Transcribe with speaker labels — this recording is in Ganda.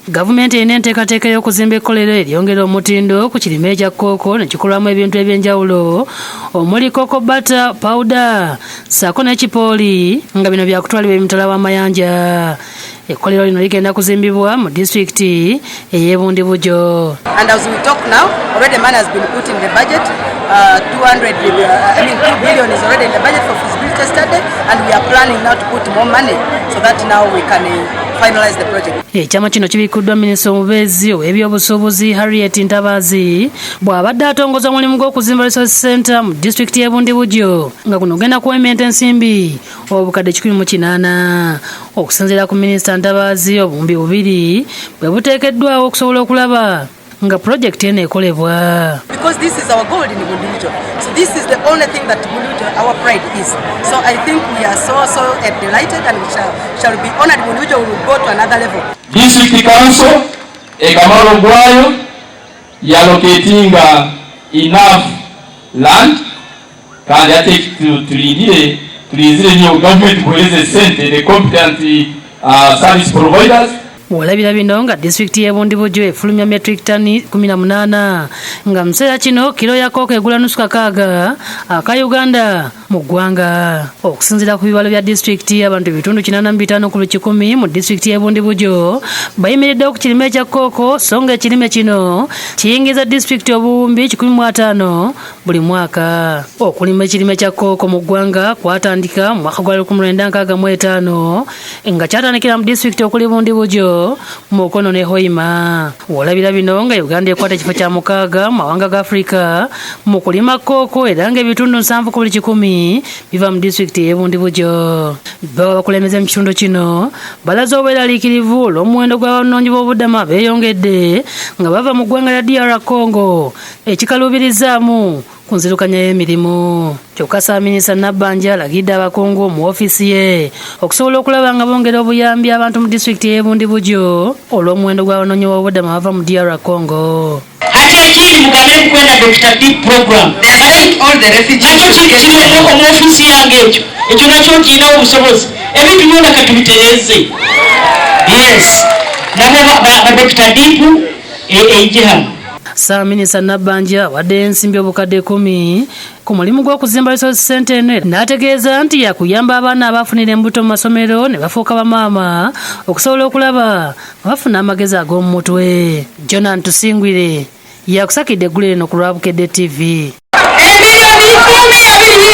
Speaker 1: Gavumenti erina enteekateeka y'okuzimba ekkolero eryongera omutindo ku kirime ekya kkooko ne kikolwamu ebintu eby'enjawulo omuli koko butter, powder, ssaako n'ekipooli nga bino byakutwalibwa emitala w'amayanja. Ekkolero lino ligenda kuzimbibwa mu disitulikiti ey'e Bundibugyo.
Speaker 2: And as we talk now, already money has been put in the budget. 2 billion is already in the budget for feasibility study, and we are planning now to put more money so that now we can finalize the project.
Speaker 1: Ekyama kino kibikuddwa minisita omubeezi ow'ebyobusuubuzi Harriet Ntabaazi bw'abadde atongoza omulimu gw'okuzimba resource center mu disitulikiti y'e Bundibugyo nga guno genda kuwementa ensimbi obukadde 180. Okusinziira ku minisita Ntabaazi obuwumbi 2 bwe buteekeddwawo okusobola okulaba nga project eno ekolebwa.
Speaker 2: Because this is our goal in Bundibugyo. So this is the only thing that Bundibugyo, our pride is. So I think we are so delighted, and we shall be honored. Bundibugyo will go to another level.
Speaker 3: District Council ekamalo gwayo yalocatinga enough land kandi ate tulizire nyo government kueleze sente the competent service providers.
Speaker 1: Olabira bino nga disitulikiti y'e Bundibugyo efulumya metric tani 18 nga museera kino kilo ya kooko egula nusu kakaaga aka Uganda mu ggwanga. Okusinziira ku bibalo bya disitulikiti abantu ebitundu 85 ku 100 mu disitulikiti y'e Bundibugyo bayimiriddewo ku kirime ekya kooko so nga ekirime kino kiyingiza disitulikiti obuwumbi 15 buli mwaka. Okulima ekirime kya kooko mu ggwanga kwatandika mu mwaka gwa 1965 nga kyatandikira mu disitulikiti okuli Bundibugyo Mukono ne Hoima. Olabira bino nga Uganda ekwata ekifo kya 6 mu mawanga ga Afrika mu kulima kooko era nga ebitundu 7 ku 100 biva mu disitulikiti y'e Bundibugyo. Baba bakulembeze mu kitundu kino balaze obweraliikirivu olw'omuwendo gw'abanoonyiboobubudamu abeeyongedde nga bava mu ggwanga lya DR Congo ekikaluubirizaamu ku nzirukanya y'emirimu. Kyokka Ssaabaminisita Nabbanja alagidde abakungu mu woofiisi ye okusobola okulaba nga bongera obuyambi abantu mu disitulikiti y'e Bundibugyo olw'omuwendo gw'abanoonyiboobubudamu abava mu DR Congo.
Speaker 4: Ate ekiri mugambe kwenda Dr. Deep program. Nakyo kiri mu woofiisi yange ekyo nakyo kirina obusobozi. Ebintu byonna katubitereze. Yes. Nabo ba Dr. Deep ejihamu.
Speaker 1: Ssaabaminisita Nabbanja wadde ensimbi obukadde 10 ku mulimu gw'okuzimba resource center eno n'ategeeza nti yakuyamba abaana abafunira embuto mu masomero ne bafuuka bamaama okusobola okulaba bafuna amagezi ag'omu mutwe. Jonan Tusingwire yakusakidde eggulu lino ku lwa Bukedde TV.
Speaker 4: Emiliyoni 10 abiri